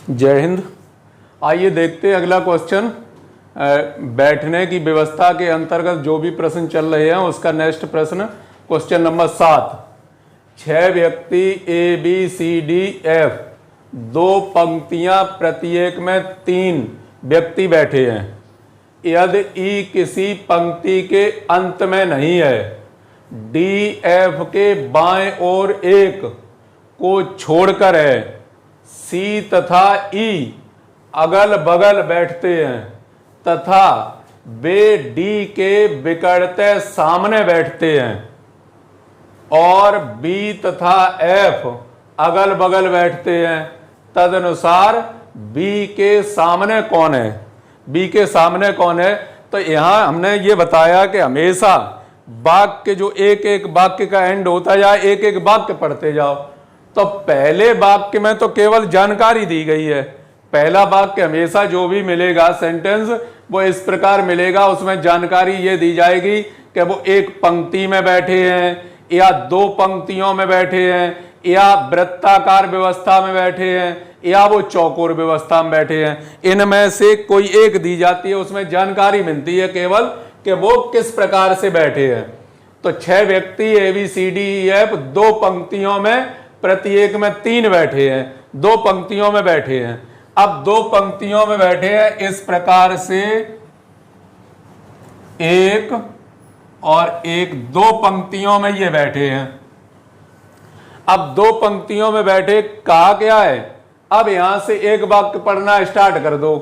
जय हिंद। आइए देखते हैं अगला क्वेश्चन। बैठने की व्यवस्था के अंतर्गत जो भी प्रश्न चल रहे हैं उसका नेक्स्ट प्रश्न क्वेश्चन नंबर 7। 6 व्यक्ति A B C D F, 2 पंक्तियां प्रत्येक में 3 व्यक्ति बैठे हैं। यदि ई किसी पंक्ति के अंत में नहीं है, डी एफ के बाएं ओर एक को छोड़कर है, सी तथा ई अगल बगल बैठते हैं तथा वे डी के बिकड़ते सामने बैठते हैं, और बी तथा एफ अगल बगल बैठते हैं, तदनुसार बी के सामने कौन है? बी के सामने कौन है? तो यहां हमने ये बताया कि हमेशा वाक्य जो एक एक वाक्य का एंड होता जाए, एक एक वाक्य पढ़ते जाओ। तो पहले वाक्य में तो केवल जानकारी दी गई है। पहला वाक्य हमेशा जो भी मिलेगा सेंटेंस वो इस प्रकार मिलेगा, उसमें जानकारी ये दी जाएगी कि वो एक पंक्ति में बैठे हैं या 2 पंक्तियों में बैठे हैं या वृत्ताकार व्यवस्था में बैठे हैं या वो चौकोर व्यवस्था में बैठे हैं। इनमें से कोई एक दी जाती है, उसमें जानकारी मिलती है केवल कि वो किस प्रकार से बैठे हैं। तो 6 व्यक्ति A B C D E F 2 पंक्तियों में प्रत्येक में 3 बैठे हैं, 2 पंक्तियों में बैठे हैं। अब 2 पंक्तियों में बैठे हैं इस प्रकार से, एक और एक, 2 पंक्तियों में ये बैठे हैं। अब 2 पंक्तियों में बैठे, कहा क्या है? अब यहां से एक वाक्य पढ़ना स्टार्ट कर दो।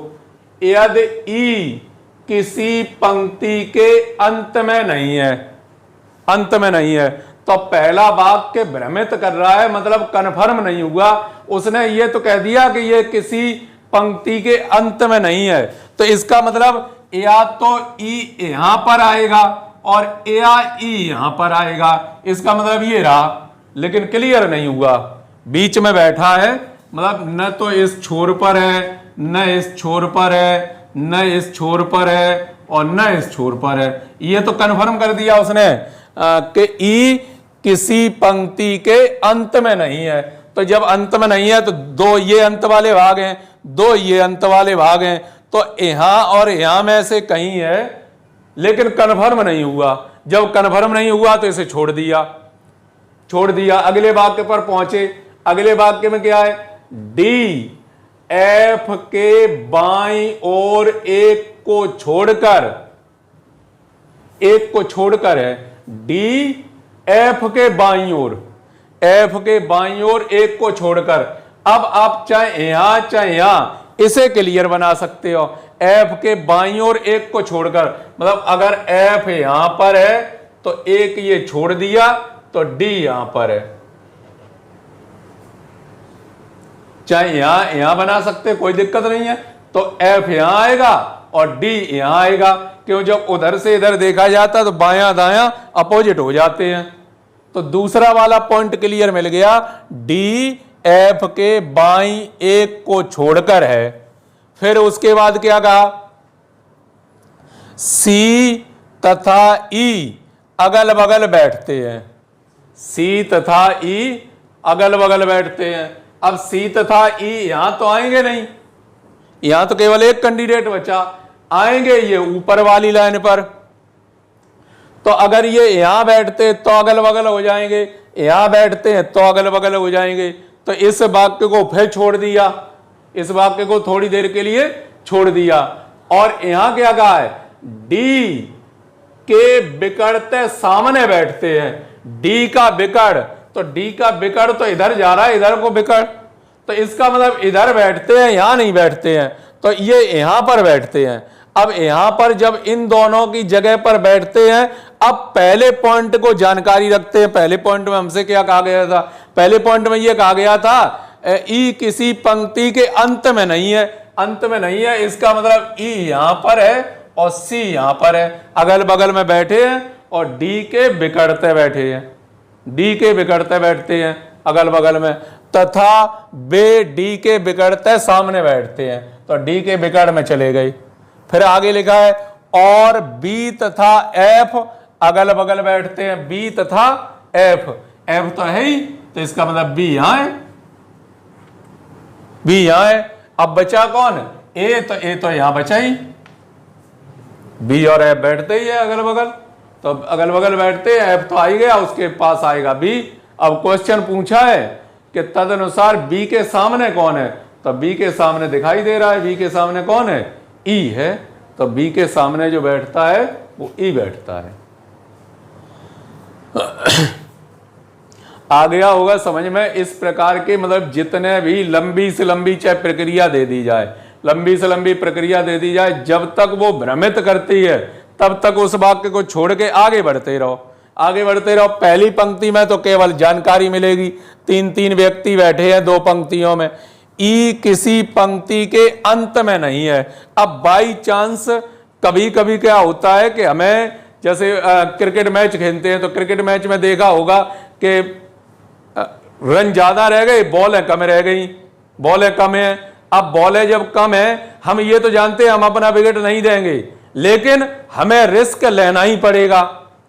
यदि ई किसी पंक्ति के अंत में नहीं है, अंत में नहीं है, तो पहला वाक्य भ्रमित कर रहा है, मतलब कन्फर्म नहीं हुआ। उसने ये तो कह दिया कि ये किसी पंक्ति के अंत में नहीं है, तो इसका मतलब या तो ई यहां पर आएगा और या ई यहां पर आएगा। इसका मतलब ये रहा, लेकिन क्लियर नहीं हुआ। बीच में बैठा है, मतलब न तो इस छोर पर है, न इस छोर पर है, न इस छोर पर है और न इस छोर पर है। ये तो कन्फर्म कर दिया उसने कि ई किसी पंक्ति के अंत में नहीं है। तो जब अंत में नहीं है तो 2 ये अंत वाले भाग हैं, 2 ये अंत वाले भाग हैं, तो यहां और यहां में से कहीं है, लेकिन कन्फर्म नहीं हुआ। जब कन्फर्म नहीं हुआ तो इसे छोड़ दिया, छोड़ दिया। अगले वाक्य पर पहुंचे। अगले वाक्य में क्या है? डी एफ के बाईं ओर एक को छोड़कर, एक को छोड़कर है, डी एफ के बाईं ओर, एफ के बाईं ओर एक को छोड़कर। अब आप चाहे यहां इसे क्लियर बना सकते हो, एफ के बाईं ओर एक को छोड़कर, मतलब अगर एफ यहां पर है तो एक ये छोड़ दिया तो डी यहां पर है। चाहे यहां बना सकते, कोई दिक्कत नहीं है। तो एफ यहां आएगा और डी यहां आएगा, क्यों? जब उधर से इधर देखा जाता तो बायां दायां अपोजिट हो जाते हैं। तो दूसरा वाला पॉइंट क्लियर मिल गया, डी एफ के बाईं एक को छोड़कर है। फिर उसके बाद क्या कहा? सी तथा ई अगल बगल बैठते हैं, सी तथा ई अगल बगल बैठते हैं। अब सी तथा ई यहां तो आएंगे नहीं, यहां तो केवल एक कैंडिडेट बचा, आएंगे ये ऊपर वाली लाइन पर। तो अगर ये यहां बैठते तो अगल बगल हो जाएंगे, यहां बैठते हैं तो अगल बगल हो जाएंगे। तो इस वाक्य को फिर छोड़ दिया, इस वाक्य को थोड़ी देर के लिए छोड़ दिया। और यहां क्या कहा है? डी के बिकड़ते सामने बैठते हैं। डी का बिकड़, तो डी का बिकड़ तो इधर जा रहा है, इधर को बिकड़, तो इसका मतलब इधर बैठते हैं, यहां नहीं बैठते हैं, तो ये यहां पर बैठते हैं। अब यहां पर जब इन दोनों की जगह पर बैठते हैं, अब पहले पॉइंट को जानकारी रखते हैं। पहले पॉइंट में हमसे क्या कहा गया था? पहले पॉइंट में यह कहा गया था ई किसी पंक्ति के अंत में नहीं है, अंत में नहीं है। इसका मतलब ई यहां पर है और सी यहां पर है, अगल बगल में बैठे हैं और डी के बिकड़ते बैठे हैं, डी के बिकड़ते बैठते हैं अगल बगल में, तथा वे डी के बिकड़ते सामने बैठते हैं। तो डी के बिकड़ में चले गए। फिर आगे लिखा है और बी तथा एफ अगल बगल बैठते हैं, बी तथा एफ, एफ तो है ही, तो इसका मतलब बी यहां है, बी यहां है। अब बचा कौन? ए, तो ए तो यहां बचा ही, बी और एफ बैठते ही है अगल बगल, तो अगल बगल बैठते हैं, एफ तो आ ही गया, उसके पास आएगा बी। अब क्वेश्चन पूछा है कि तदनुसार बी के सामने कौन है, तो बी के सामने दिखाई दे रहा है, बी के सामने कौन है? ई है, तो बी के सामने जो बैठता है वो ई बैठता है। आ गया होगा समझ में? इस प्रकार के मतलब जितने भी लंबी से लंबी चाहे प्रक्रिया दे दी जाए, लंबी से लंबी प्रक्रिया दे दी जाए, जब तक वो भ्रमित करती है तब तक उस वाक्य को छोड़ के आगे बढ़ते रहो, आगे बढ़ते रहो। पहली पंक्ति में तो केवल जानकारी मिलेगी, तीन तीन व्यक्ति बैठे हैं दो पंक्तियों में, ई किसी पंक्ति के अंत में नहीं है। अब बाई चांस कभी कभी क्या होता है कि हमें, जैसे क्रिकेट मैच खेलते हैं तो क्रिकेट मैच में देखा होगा कि रन ज्यादा रह गए, बॉलें कम रह गई, बॉलें कम है। अब बॉलें जब कम है, हम ये तो जानते हैं हम अपना विकेट नहीं देंगे, लेकिन हमें रिस्क लेना ही पड़ेगा,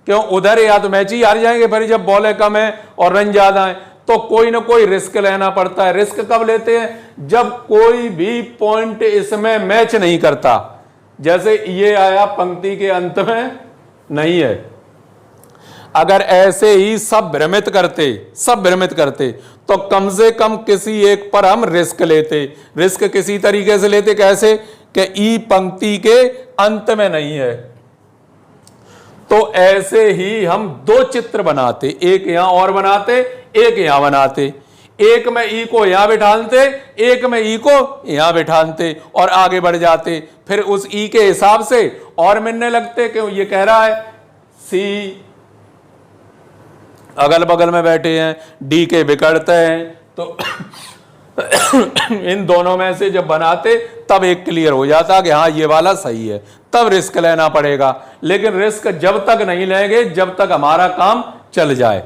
क्यों? उधर या तो मैच ही हार जाएंगे, फिर जब बॉलें कम है और रन ज्यादा है तो कोई ना कोई रिस्क लेना पड़ता है। रिस्क कब लेते हैं? जब कोई भी पॉइंट इसमें मैच नहीं करता, जैसे ये आया पंक्ति के अंत में नहीं है। अगर ऐसे ही सब भ्रमित करते तो कम से कम किसी एक पर हम रिस्क लेते। रिस्क किसी तरीके से लेते, कैसे? कि ई पंक्ति के अंत में नहीं है, तो ऐसे ही हम दो चित्र बनाते, एक यहां और बनाते, एक यहां बनाते, एक में ई को यहां बिठाते, एक में ई को यहां बिठाते और आगे बढ़ जाते। फिर उस ई के हिसाब से और मिलने लगते, क्यों? ये कह रहा है सी अगल बगल में बैठे हैं, डी के बिगड़ते हैं, तो इन दोनों में से जब बनाते तब एक क्लियर हो जाता कि हाँ ये वाला सही है, तब रिस्क लेना पड़ेगा। लेकिन रिस्क जब तक नहीं लेंगे जब तक हमारा काम चल जाए।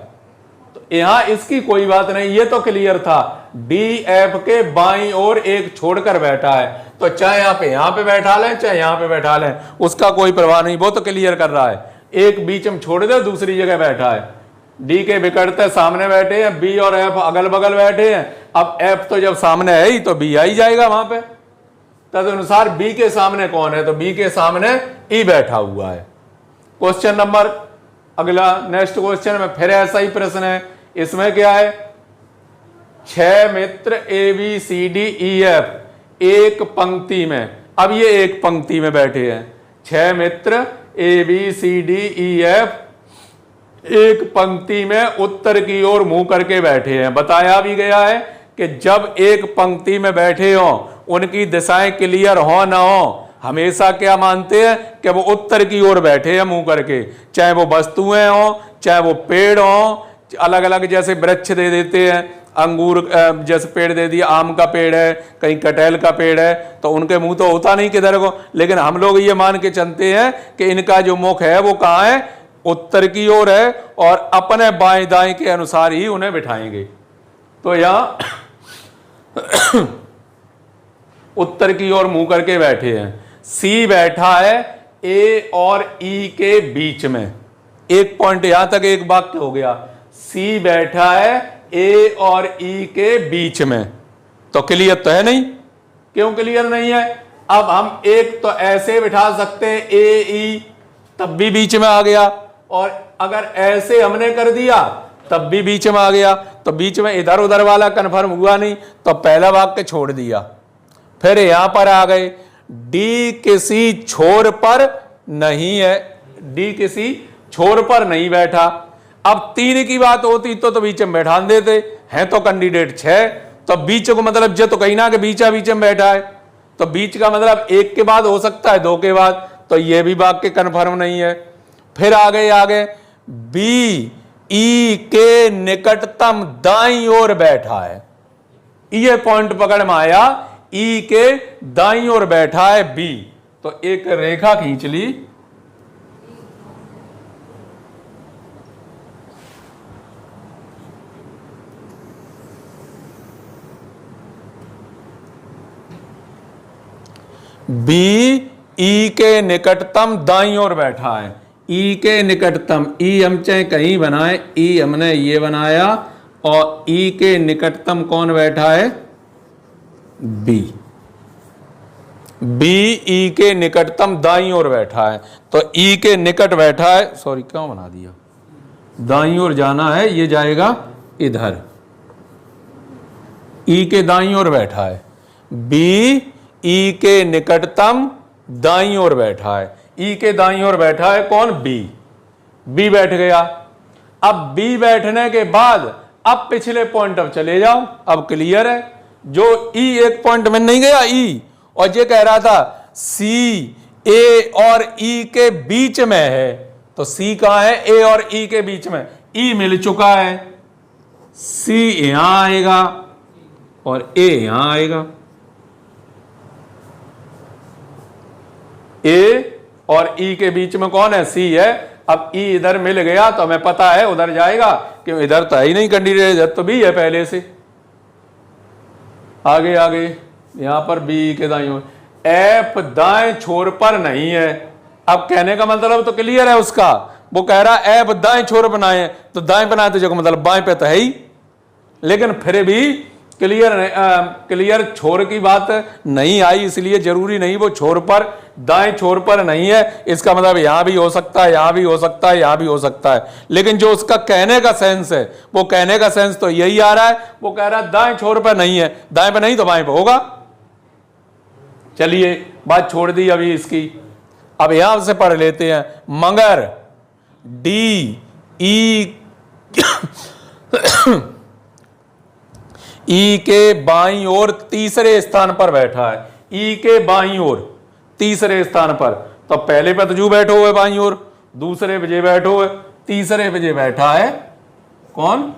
तो यहां इसकी कोई बात नहीं, ये तो क्लियर था, डी एफ के बाईं ओर एक छोड़कर बैठा है, तो चाहे यहां पे बैठा लें चाहे यहां पे बैठा लें, उसका कोई परवाह नहीं, वो तो क्लियर कर रहा है। एक बीच में छोड़ दे, दूसरी जगह बैठा है, डी के विकटते सामने बैठे हैं, बी और एफ अगल बगल बैठे हैं। अब एफ तो जब सामने है ही तो बी आ ही जाएगा वहां पे। तदनुसार बी के सामने कौन है? तो बी के सामने ई बैठा हुआ है। क्वेश्चन नंबर अगला, नेक्स्ट क्वेश्चन में फिर ऐसा ही प्रश्न है। इसमें क्या है? 6 मित्र A B C D E F एक पंक्ति में, अब ये एक पंक्ति में बैठे हैं, 6 मित्र A B C D E F एक पंक्ति में उत्तर की ओर मुंह करके बैठे हैं। बताया भी गया है कि जब एक पंक्ति में बैठे हो, उनकी दिशाएं क्लियर हो ना हो, हमेशा क्या मानते हैं कि वो उत्तर की ओर बैठे हैं मुंह करके, चाहे वो वस्तुएं हो चाहे वो पेड़ हो। अलग अलग जैसे वृक्ष दे देते हैं, अंगूर जैसे पेड़ दे दिया, आम का पेड़ है, कहीं कटहल का पेड़ है, तो उनके मुंह तो होता नहीं किधर को, लेकिन हम लोग ये मान के चलते हैं कि इनका जो मुख है वो कहाँ है? उत्तर की ओर है, और अपने बाएं दाएं के अनुसार ही उन्हें बिठाएंगे। तो यहां उत्तर की ओर मुंह करके बैठे हैं। सी बैठा है ए और ई के बीच में, एक पॉइंट यहां तक एक वाक्य हो गया। सी बैठा है ए और ई के बीच में, तो क्लियर तो है नहीं? क्यों क्लियर नहीं है? अब हम एक तो ऐसे बिठा सकते हैं ए ई, तब भी बीच में आ गया, और अगर ऐसे हमने कर दिया तब भी बीच में आ गया, तो बीच में इधर उधर वाला कन्फर्म हुआ नहीं, तो पहला वाक्य छोड़ दिया। फिर यहां पर आ गए, डी किसी छोर पर नहीं है, डी किसी छोर पर नहीं बैठा। अब 3 की बात होती तो बीच में बैठा देते हैं, तो कैंडिडेट 6, तो बीच को मतलब जो तो कहीं ना कि बीच में बैठा है, तो बीच का मतलब एक के बाद हो सकता है, 2 के बाद, तो यह भी वाक्य कन्फर्म नहीं है। फिर आगे बी ई के निकटतम दाईं ओर बैठा है, ये पॉइंट पकड़ में आया, ई के दाईं ओर बैठा है बी, तो एक रेखा खींच ली, बी ई के निकटतम दाईं ओर बैठा है, ई के निकटतम, ई हम चाहे कहीं बनाए, ई हमने ये बनाया, और ई के निकटतम कौन बैठा है? बी। बी ई के निकटतम दाईं ओर बैठा है, तो ई के निकट बैठा है, सॉरी क्यों बना दिया, दाईं ओर जाना है, ये जाएगा इधर, ई के दाईं ओर बैठा है, बी ई के निकटतम दाईं ओर बैठा है, ई के दाईं ओर बैठा है कौन, बी, बी बैठ गया। अब बी बैठने के बाद अब पिछले पॉइंट अब चले जाओ, अब क्लियर है, जो ई एक पॉइंट में नहीं गया ई, और ये कह रहा था सी ए और ई के बीच में है, तो सी कहां है, ए और ई के बीच में, ई मिल चुका है, सी यहां आएगा और ए यहां आएगा, ए और ई के बीच में कौन है, सी है। अब ई इधर मिल गया तो हमें पता है उधर जाएगा, क्यों इधर तो है ही नहीं कैंडिडेट, इधर तो बी है पहले से। आगे आगे यहां पर बी के दाईं ओर, एफ दाएं छोर पर नहीं है। अब कहने का मतलब तो क्लियर है उसका, वो कह रहा है एफ दाएं छोर बनाए, तो दाएं बनाए तो जो मतलब बाएं पे तो है ही, लेकिन फिर भी क्लियर छोर की बात नहीं आई, इसलिए जरूरी नहीं वो छोर पर, दाएं छोर पर नहीं है, इसका मतलब यहां भी हो सकता है, यहां भी हो सकता है, यहां भी हो सकता है, लेकिन जो उसका कहने का सेंस है, वो कहने का सेंस तो यही आ रहा है, वो कह रहा है दाएं छोर पर नहीं है, दाएं पर नहीं तो बाएं पर होगा। चलिए बात छोड़ दी अभी इसकी, अब यहां से पढ़ लेते हैं, मगर डी ई ई के बाईं ओर तीसरे स्थान पर बैठा है, ई के बाईं ओर तीसरे स्थान पर, तो पहले पे तो जू बैठो हुए बाईं ओर, दूसरे पे जे बैठो हुए, तीसरे पे जे बैठा है कौन,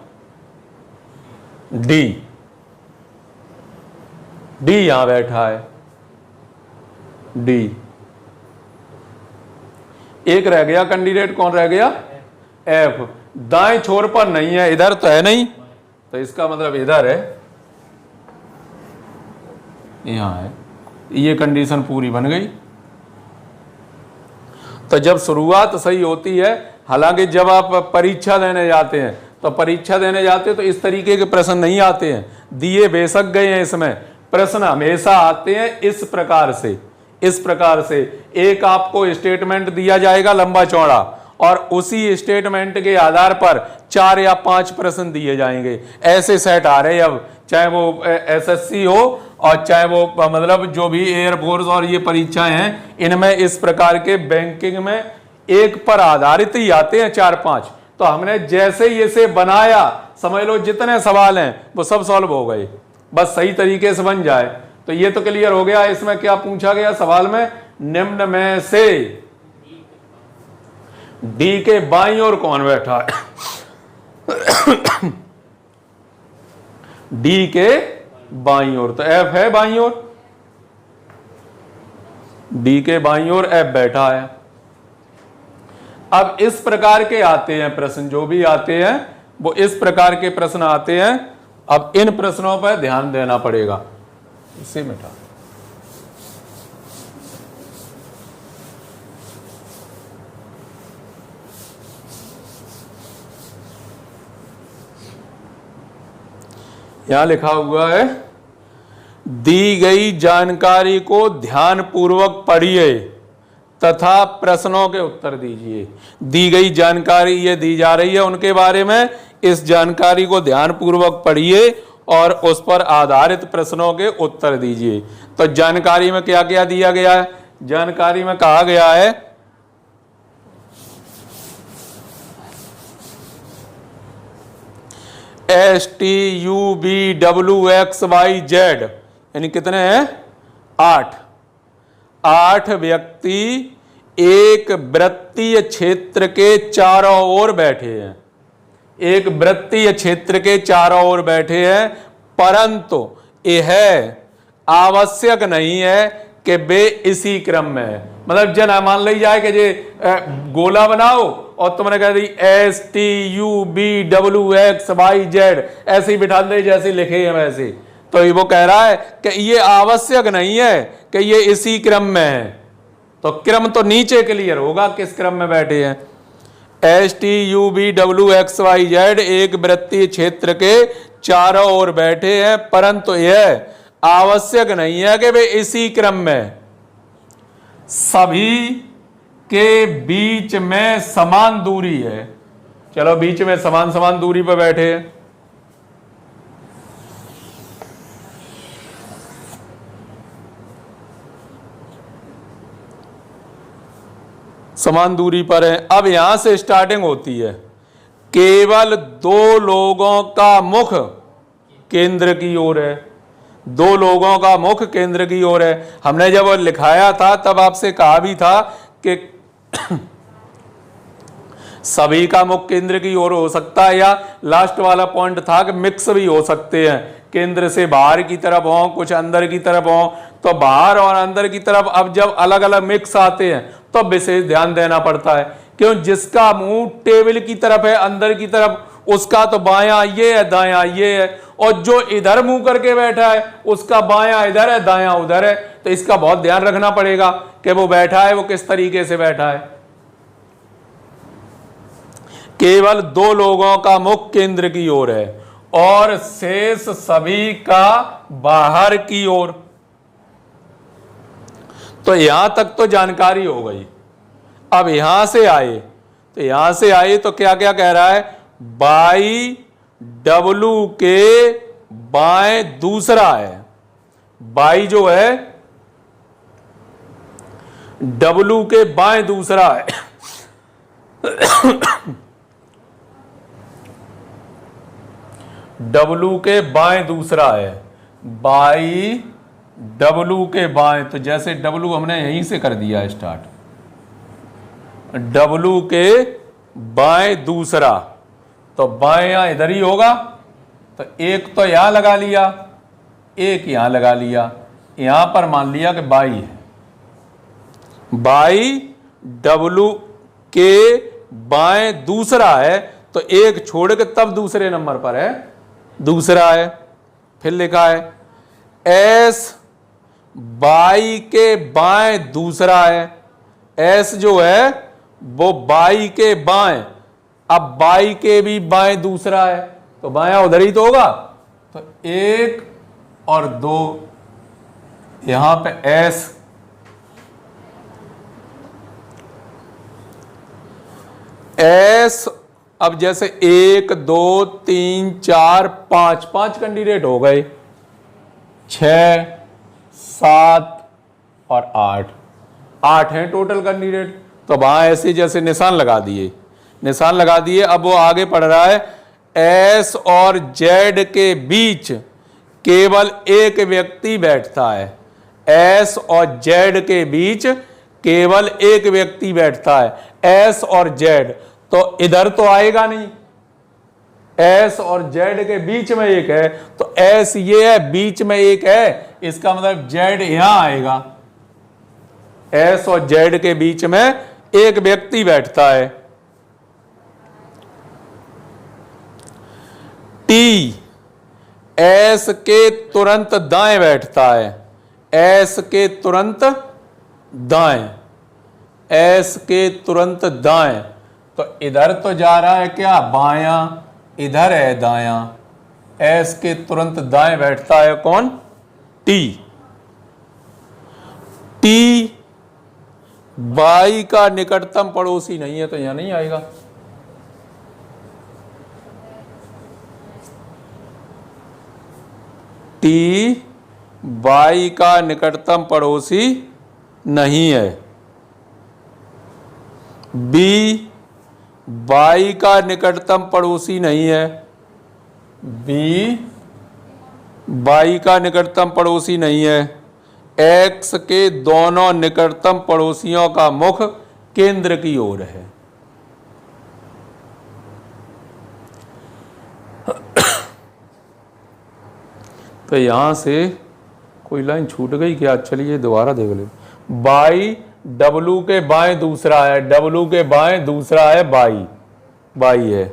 डी, डी यहां बैठा है, डी। एक रह गया कैंडिडेट, कौन रह गया, एफ, दाएं छोर पर नहीं है, इधर तो है नहीं, तो इसका मतलब इधर है, यहां है, ये कंडीशन पूरी बन गई। तो जब शुरुआत सही होती है, हालांकि जब आप परीक्षा देने जाते हैं तो परीक्षा देने जाते हैं तो इस तरीके के प्रश्न नहीं आते हैं, दिए बेशक गए हैं, इसमें प्रश्न हमेशा आते हैं इस प्रकार से, इस प्रकार से एक आपको स्टेटमेंट दिया जाएगा लंबा चौड़ा, और उसी स्टेटमेंट के आधार पर 4 या 5 प्रश्न दिए जाएंगे, ऐसे सेट आ रहे हैं अब, चाहे वो एसएससी हो और चाहे वो मतलब जो भी एयरफोर्स और ये परीक्षाएं हैं, इनमें इस प्रकार के बैंकिंग में एक पर आधारित ही आते हैं 4-5। तो हमने जैसे ही इसे बनाया, समझ लो जितने सवाल हैं वो सब सॉल्व हो गए, बस सही तरीके से बन जाए। तो ये तो क्लियर हो गया। इसमें क्या पूछा गया सवाल में, निम्न में से डी के बाईं ओर कौन बैठा है डी के बाईं ओर, तो एफ है बाईं ओर, डी के बाईं ओर एफ बैठा है। अब इस प्रकार के आते हैं प्रश्न, जो भी आते हैं वो इस प्रकार के प्रश्न आते हैं। अब इन प्रश्नों पर ध्यान देना पड़ेगा। इसे मिटा, यहां लिखा हुआ है, दी गई जानकारी को ध्यानपूर्वक पढ़िए तथा प्रश्नों के उत्तर दीजिए। दी गई जानकारी ये दी जा रही है उनके बारे में, इस जानकारी को ध्यानपूर्वक पढ़िए और उस पर आधारित प्रश्नों के उत्तर दीजिए। तो जानकारी में क्या क्या दिया गया है, जानकारी में कहा गया है STUVWXYZ, यानी कितने हैं, 8 व्यक्ति एक वृत्तीय क्षेत्र के चारों ओर बैठे हैं, एक वृत्तीय क्षेत्र के चारों ओर बैठे हैं, परंतु यह आवश्यक नहीं है कि वे इसी क्रम में है। मतलब जन मान ली जाए कि ये गोला बनाओ और तुमने कह दी STUVWXYZ, ऐसे ही बिठा दे जैसे लिखे हैं वैसे, तो वो कह रहा है कि ये आवश्यक नहीं है कि ये इसी क्रम में है। तो क्रम तो नीचे क्लियर होगा किस क्रम में बैठे हैं। STUVWXYZ एक वृत्तीय क्षेत्र के चारों ओर बैठे हैं, परंतु यह आवश्यक नहीं है कि वे इसी क्रम में, सभी के बीच में समान दूरी है। चलो बीच में समान समान दूरी पर बैठे हैं। समान दूरी पर है। अब यहां से स्टार्टिंग होती है। केवल दो लोगों का मुख केंद्र की ओर है। दो लोगों का मुख केंद्र की ओर है। हमने जब लिखाया था तब आपसे कहा भी था कि सभी का मुख केंद्र की ओर हो सकता है, या लास्ट वाला पॉइंट था कि मिक्स भी हो सकते हैं, केंद्र से बाहर की तरफ हो, कुछ अंदर की तरफ हो। तो बाहर और अंदर की तरफ अब जब अलग अलग मिक्स आते हैं तो विशेष ध्यान देना पड़ता है। क्यों? जिसका मुंह टेबल की तरफ है, अंदर की तरफ, उसका तो बायां ये है, दायां ये है, और जो इधर मुंह करके बैठा है उसका बायां इधर है, दायां उधर है। तो इसका बहुत ध्यान रखना पड़ेगा कि वो बैठा है वो किस तरीके से बैठा है। केवल दो लोगों का मुख केंद्र की ओर है और शेष सभी का बाहर की ओर। तो यहां तक तो जानकारी हो गई। अब यहां से आए तो क्या क्या कह रहा है? बाई डब्लू के बाएं दूसरा है। बाई जो है डब्लू के बाएं दूसरा है। डब्लू के बाएं दूसरा है। बाई डब्लू के बाएं, तो जैसे डब्लू हमने यहीं से कर दिया स्टार्ट। डब्लू के बाएं दूसरा, तो बायां इधर ही होगा। तो एक तो यहां लगा लिया, एक यहां लगा लिया। यहां पर मान लिया कि बाई है। बाई डब्लू के बाएं दूसरा है, तो एक छोड़ के तब दूसरे नंबर पर है, दूसरा है। फिर लिखा है एस बाई के बाएं दूसरा है। एस जो है वो बाई के बाएं, अब बाई के भी बाएं दूसरा है, तो बायां उधर ही तो होगा। तो एक और दो, यहां पे एस, एस। अब जैसे 1 2 3 4 5, 5 कैंडिडेट हो गए, 6 7 और 8 हैं टोटल कैंडिडेट। तो वहां ऐसे जैसे निशान लगा दिए। अब वो आगे पढ़ रहा है एस और जेड के बीच केवल एक व्यक्ति बैठता है। एस और जेड के बीच केवल एक व्यक्ति बैठता है। एस और जेड, तो इधर तो आएगा नहीं। एस और जेड के बीच में एक है, तो एस ये है, बीच में एक है, इसका मतलब जेड यहां आएगा। एस और जेड के बीच में एक व्यक्ति बैठता है। टी एस के तुरंत दाएं बैठता है। एस के तुरंत दाएं, एस के तुरंत दाएं। तो इधर तो जा रहा है क्या? बायां, इधर है दायां। एस के तुरंत दाएं बैठता है कौन? टी। टी बाई का निकटतम पड़ोसी नहीं है, तो यहां नहीं आएगा। टी बाई का निकटतम पड़ोसी नहीं है। बी बाई का निकटतम पड़ोसी नहीं है। बी बाई का निकटतम पड़ोसी नहीं है। एक्स के दोनों निकटतम पड़ोसियों का मुख केंद्र की ओर है। तो यहां से कोई लाइन छूट गई क्या? चलिए दोबारा देख ले। बाई डब्लू के बाएं दूसरा है। डब्लू के बाएं दूसरा है बाई, बाई है।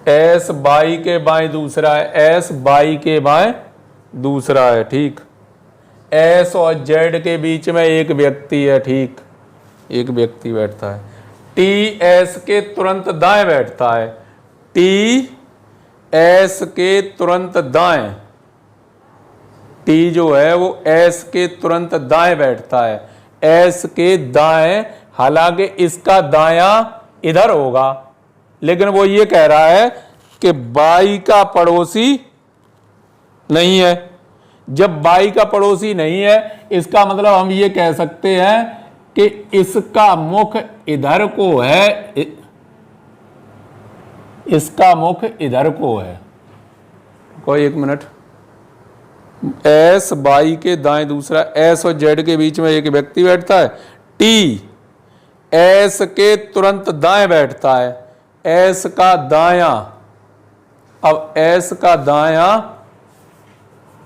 एस बाई के बाएं दूसरा है। एस बाई के बाएं दूसरा है, ठीक। एस और जेड के बीच में एक व्यक्ति है, ठीक, एक व्यक्ति बैठता है। टी एस के तुरंत दाएं बैठता है। टी एस के तुरंत दाएं। टी जो है वो एस के तुरंत दाएं बैठता है, एस के दाएं, हालांकि इसका दायां इधर होगा, लेकिन वो ये कह रहा है कि बाई का पड़ोसी नहीं है। जब बाई का पड़ोसी नहीं है, इसका मतलब हम ये कह सकते हैं कि इसका मुख इधर को है, इसका मुख इधर को है। कोई एक मिनट, एस बाई के दाएं दूसरा, एस और जेड के बीच में एक व्यक्ति बैठता है, टी एस के तुरंत दाएं बैठता है, एस का दायां, अब एस का दायां,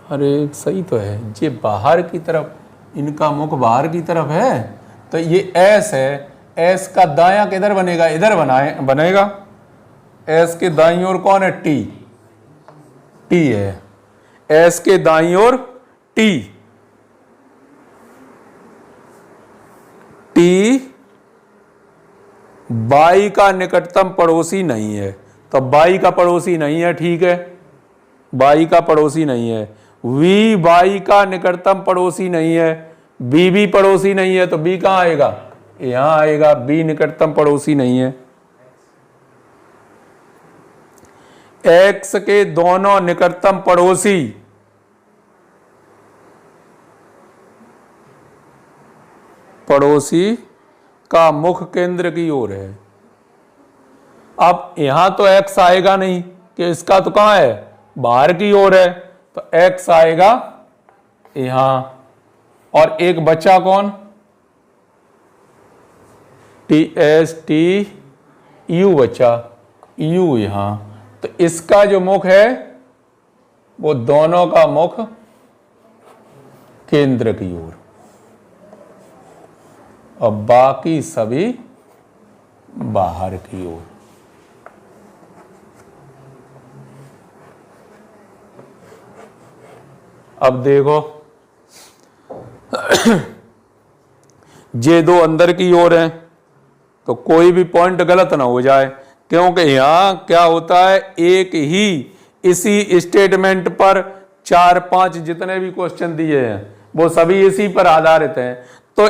अरे सही तो है, ये बाहर की तरफ, इनका मुख बाहर की तरफ है, तो ये एस है, एस का दायां किधर बनेगा, इधर बनेगा। एस के दाईं ओर कौन है, टी, टी है, एस के दाईं ओर टी, टी बाई का निकटतम पड़ोसी नहीं है, तो बाई का पड़ोसी नहीं है, ठीक है, बाई का पड़ोसी नहीं है। वी बाई का निकटतम पड़ोसी नहीं है, बी भी पड़ोसी नहीं है, तो बी कहां आएगा, यहां आएगा, बी निकटतम पड़ोसी नहीं है। एक्स के दोनों निकटतम पड़ोसी, पड़ोसी का मुख केंद्र की ओर है। अब यहां तो एक्स आएगा नहीं कि इसका तो कहां है, बाहर की ओर है, तो एक्स आएगा यहां, और एक बच्चा कौन, टी एस टी यू बच्चा, यू यहां, तो इसका जो मुख है वो दोनों का मुख केंद्र की ओर, और बाकी सभी बाहर की ओर। अब देखो ये दो अंदर की ओर हैं, तो कोई भी पॉइंट गलत ना हो जाए, क्योंकि यहां क्या होता है, एक ही इसी स्टेटमेंट पर 4-5 जितने भी क्वेश्चन दिए हैं वो सभी इसी पर आधारित हैं। तो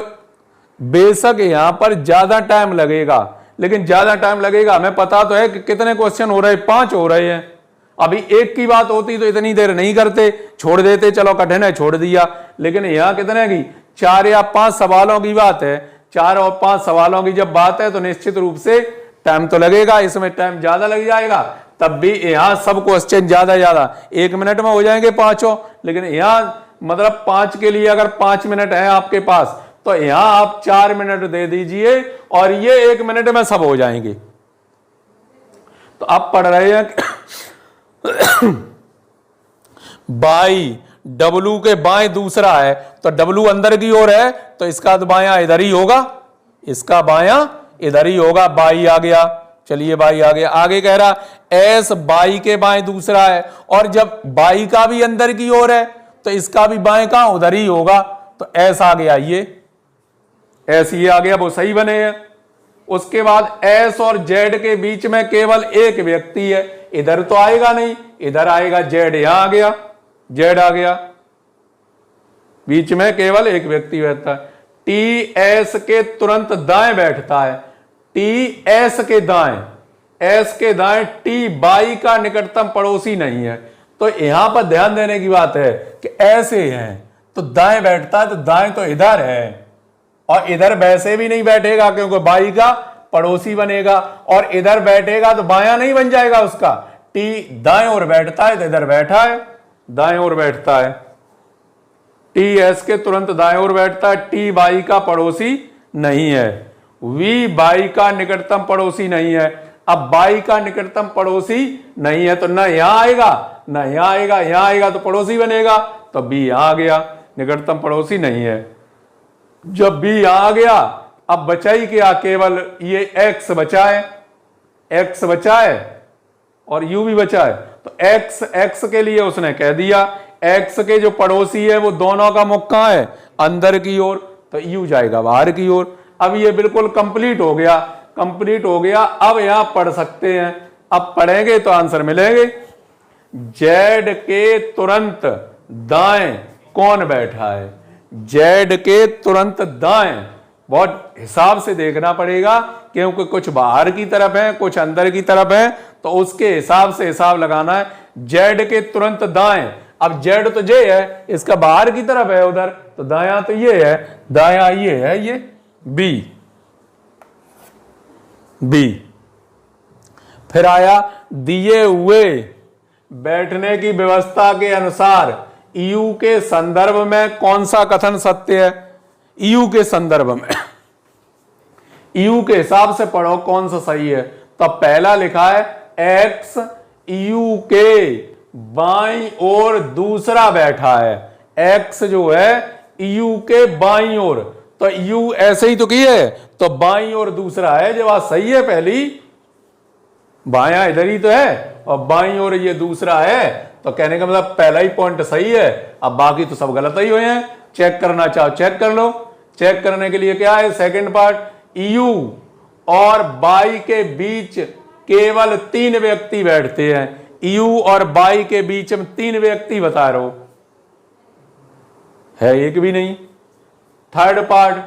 बेशक यहां पर ज्यादा टाइम लगेगा, लेकिन ज्यादा टाइम लगेगा, हमें पता तो है कि कितने क्वेश्चन हो रहे हैं, 5 हो रहे हैं। अभी एक की बात होती तो इतनी देर नहीं करते, छोड़ देते, चलो कठिन है छोड़ दिया, लेकिन यहां कितने की, 4 या 5 सवालों की बात है। 4 और 5 सवालों की जब बात है तो निश्चित रूप से टाइम तो लगेगा, इसमें टाइम ज्यादा लग जाएगा, तब भी यहां सब क्वेश्चन ज्यादा 1 मिनट में हो जाएंगे 5, लेकिन यहां मतलब 5 के लिए अगर 5 मिनट है आपके पास, तो यहां आप 4 मिनट दे दीजिए और ये 1 मिनट में सब हो जाएंगे। तो आप पढ़ रहे हैं बाई डब्लू के बाएं दूसरा है, तो डब्लू अंदर की ओर है, तो इसका तो बायां इधर ही होगा, इसका बायां इधर ही होगा, बाई आ गया। चलिए बाई आ गया, आगे कह रहा एस बाई के बाएं दूसरा है, और जब बाई का भी अंदर की ओर है तो इसका भी बाएं कहां, उधर ही होगा, तो एस आ गया, ये एस ये आ गया, वो सही बने हैं। उसके बाद एस और जेड के बीच में केवल एक व्यक्ति है, इधर तो आएगा नहीं, इधर आएगा, जेड यहां आ गया, जेड आ गया, बीच में केवल एक व्यक्ति बैठता है। टी एस के तुरंत दाएं बैठता है, टी एस के दाएं, एस के दाएं, टी बाई का निकटतम पड़ोसी नहीं है। तो यहां पर ध्यान देने की बात है कि ऐसे हैं तो दाएं बैठता है, तो दाएं तो इधर है, और इधर वैसे भी नहीं बैठेगा क्योंकि बाई का पड़ोसी बनेगा, और इधर बैठेगा तो बायां नहीं बन जाएगा उसका। टी दाएं ओर बैठता है तो इधर बैठा है, दाएं ओर बैठता है, टी एस के तुरंत दाएं ओर बैठता है, टी बाई का पड़ोसी नहीं है, वी बाई का निकटतम पड़ोसी नहीं है। अब बाई का निकटतम पड़ोसी नहीं है तो ना यहां आएगा ना यहां आएगा, यहां आएगा तो पड़ोसी बनेगा, तो बी यहां आ गया, निकटतम पड़ोसी नहीं है। जब बी यहां आ गया, अब बचा ही क्या, केवल ये एक्स बचा है, एक्स बचा है और यू भी बचा है, तो एक्स के लिए उसने कह दिया एक्स के जो पड़ोसी है वो दोनों का मुख कहां है, अंदर की ओर, तो यू जाएगा बाहर की ओर। अब ये बिल्कुल कंप्लीट हो गया, कंप्लीट हो गया। अब यहां पढ़ सकते हैं, अब पढ़ेंगे तो आंसर मिलेंगे। जेड के तुरंत दाएं कौन बैठा है? जेड के तुरंत दाएं। बहुत हिसाब से देखना पड़ेगा क्योंकि कुछ बाहर की तरफ है, कुछ अंदर की तरफ है, तो उसके हिसाब से हिसाब लगाना है। जेड के तुरंत दाएं, अब जेड तो जे है, इसका बाहर की तरफ है उधर, तो दायां तो ये है, दायां ये है, ये बी। बी फिर आया दिए हुए बैठने की व्यवस्था के अनुसार ईयू के संदर्भ में कौन सा कथन सत्य है? ईयू के संदर्भ में, ईयू के हिसाब से पढ़ो कौन सा सही है। तो पहला लिखा है एक्स ईयू के बाईं ओर दूसरा बैठा है। एक्स जो है ईयू के बाईं ओर, तो यू ऐसे ही तो की है, तो बाईं ओर दूसरा है। जब बात सही है पहली, बायां इधर ही तो है और बाईं ओर ये दूसरा है, तो कहने का मतलब पहला ही पॉइंट सही है। अब बाकी तो सब गलत ही हुए हैं। चेक करना चाहो चेक कर लो। चेक करने के लिए क्या है? सेकंड पार्ट, ईयू और बाई के बीच केवल 3 व्यक्ति बैठते हैं। ईयू और बाई के बीच में 3 व्यक्ति बता रहे हो, है एक भी नहीं। थर्ड पार्ट,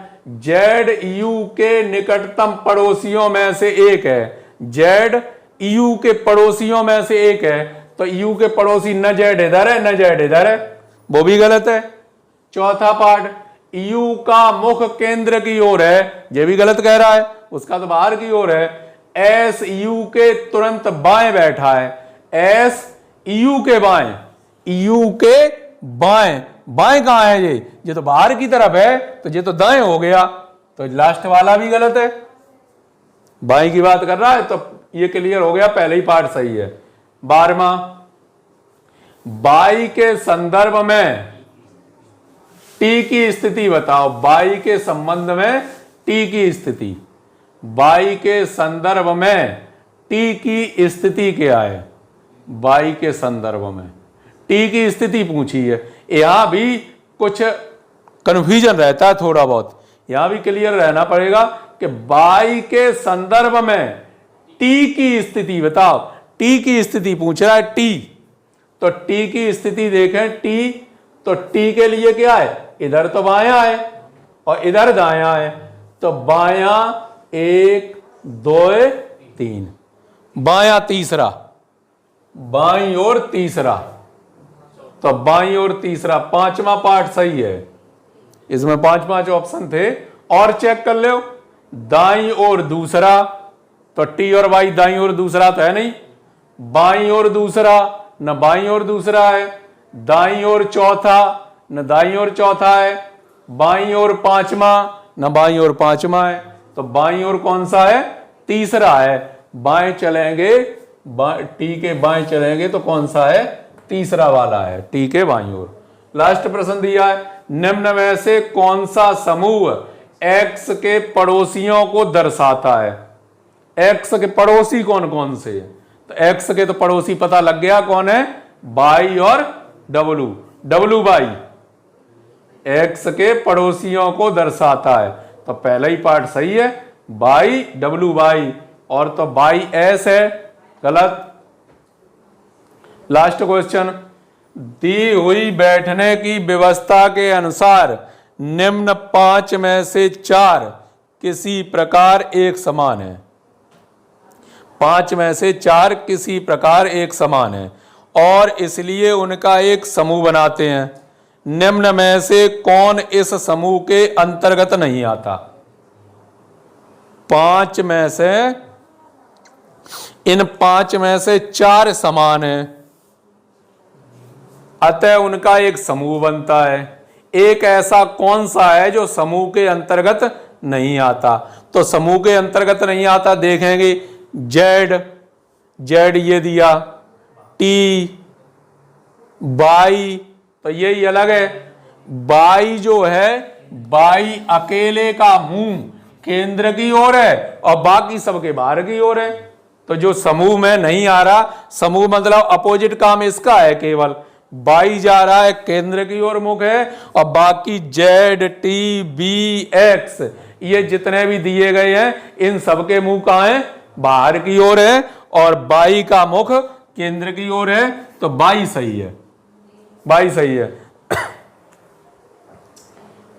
जेड ईयू के निकटतम पड़ोसियों में से एक है। जेड ईयू के पड़ोसियों में से एक है, तो ईयू के पड़ोसी न जेड इधर है न जेड इधर है, वो भी गलत है। चौथा पार्ट, ईयू का मुख केंद्र की ओर है, ये भी गलत कह रहा है, उसका तो बाहर की ओर है। एस ईयू के तुरंत बाएं बैठा है। एस ईयू के बाएं, ईयू के बाएं, बाएं कहां है? ये तो बाहर की तरफ है, तो ये तो दाएं हो गया, तो लास्ट वाला भी गलत है। बाएं की बात कर रहा है, तो ये क्लियर हो गया, पहले ही पार्ट सही है। 12वां, बाई के संदर्भ में टी की स्थिति बताओ। बाई के संबंध में टी की स्थिति, बाई के संदर्भ में टी की स्थिति क्या है? बाई के संदर्भ में टी की स्थिति पूछी है। यहां भी कुछ कंफ्यूजन रहता है थोड़ा बहुत, यहां भी क्लियर रहना पड़ेगा कि बाई के संदर्भ में टी की स्थिति बताओ। टी की स्थिति पूछ रहा है, टी, तो टी की स्थिति देखें। टी, तो टी के लिए क्या है? इधर तो बायां है और इधर दायां है, तो बायां 1 2 3, बायां तीसरा, बाईं ओर तीसरा, तो बाईं ओर तीसरा। 5वां पार्ट सही है, इसमें 5 ऑप्शन थे और चेक कर लो। दाईं ओर दूसरा, तो टी और वाई दाईं ओर दूसरा तो है नहीं। बाईं ओर दूसरा, न बाईं ओर दूसरा है। दाईं ओर चौथा, न दाईं ओर चौथा है। बाईं ओर 5वां, न बाईं ओर 5वां है, तो बाईं ओर कौन सा है? तीसरा है। बाएं चलेंगे, टी के बाएं चलेंगे तो कौन सा है? तीसरा वाला है, टी के बाईं ओर। लास्ट प्रश्न दिया है, निम्न में से कौन सा समूह एक्स के पड़ोसियों को दर्शाता है? एक्स के पड़ोसी कौन कौन से है? तो एक्स के तो पड़ोसी पता लग गया कौन है, बाई और डब्लू। डब्लू बाई एक्स के पड़ोसियों को दर्शाता है, तो पहला ही पार्ट सही है, बाई डब्लू बाई, और तो बाई एस है, गलत। लास्ट क्वेश्चन, दी हुई बैठने की व्यवस्था के अनुसार निम्न 5 में से 4 किसी प्रकार एक समान है। 5 में से 4 किसी प्रकार एक समान है और इसलिए उनका एक समूह बनाते हैं। निम्न में से कौन इस समूह के अंतर्गत नहीं आता? 5 में से, इन 5 में से 4 समान हैं, अतः उनका एक समूह बनता है। एक ऐसा कौन सा है जो समूह के अंतर्गत नहीं आता? तो समूह के अंतर्गत नहीं आता देखेंगे, जेड, जेड ये दिया, टी, बाई, तो यही अलग है। बाई जो है, बाई अकेले का मुंह केंद्र की ओर है और बाकी सबके बाहर की ओर है, तो जो समूह में नहीं आ रहा, समूह मतलब अपोजिट काम इसका है, केवल बाई जा रहा है केंद्र की ओर मुख है और बाकी जेड, टी, बी, एक्स ये जितने भी दिए गए हैं इन सबके मुंह कहां है? बाहर की ओर है और बाई का मुख केंद्र की ओर है, तो बाई सही है, बाई सही है।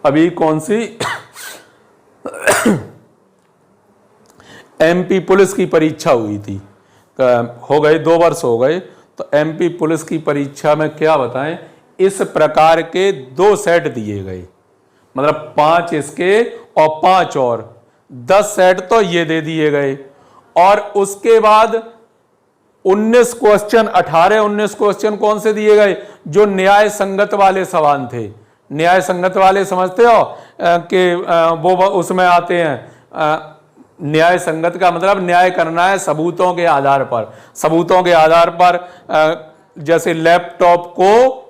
अभी कौन सी एमपी पुलिस की परीक्षा हुई थी, हो गए 2 वर्ष हो गए। तो एमपी पुलिस की परीक्षा में क्या बताएं, इस प्रकार के 2 सेट दिए गए, मतलब 5 इसके और 5 और 10 सेट तो ये दे दिए गए। और उसके बाद 19 क्वेश्चन, 18-19 क्वेश्चन कौन से दिए गए, जो न्याय संगत वाले सवाल थे। न्याय संगत वाले समझते हो कि वो उसमें आते हैं, न्याय संगत का मतलब न्याय करना है सबूतों के आधार पर। सबूतों के आधार पर जैसे लैपटॉप को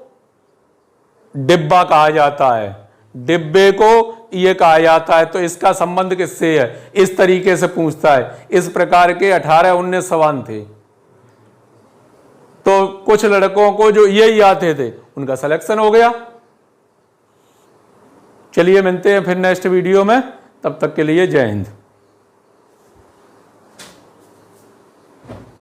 डिब्बा कहा जाता है, डिब्बे को ये कहा जाता है, तो इसका संबंध किससे है, इस तरीके से पूछता है। इस प्रकार के 18-19 सवाल थे। तो कुछ लड़कों को जो यही आते थे उनका सिलेक्शन हो गया। चलिए मिलते हैं फिर नेक्स्ट वीडियो में, तब तक के लिए जय हिंद।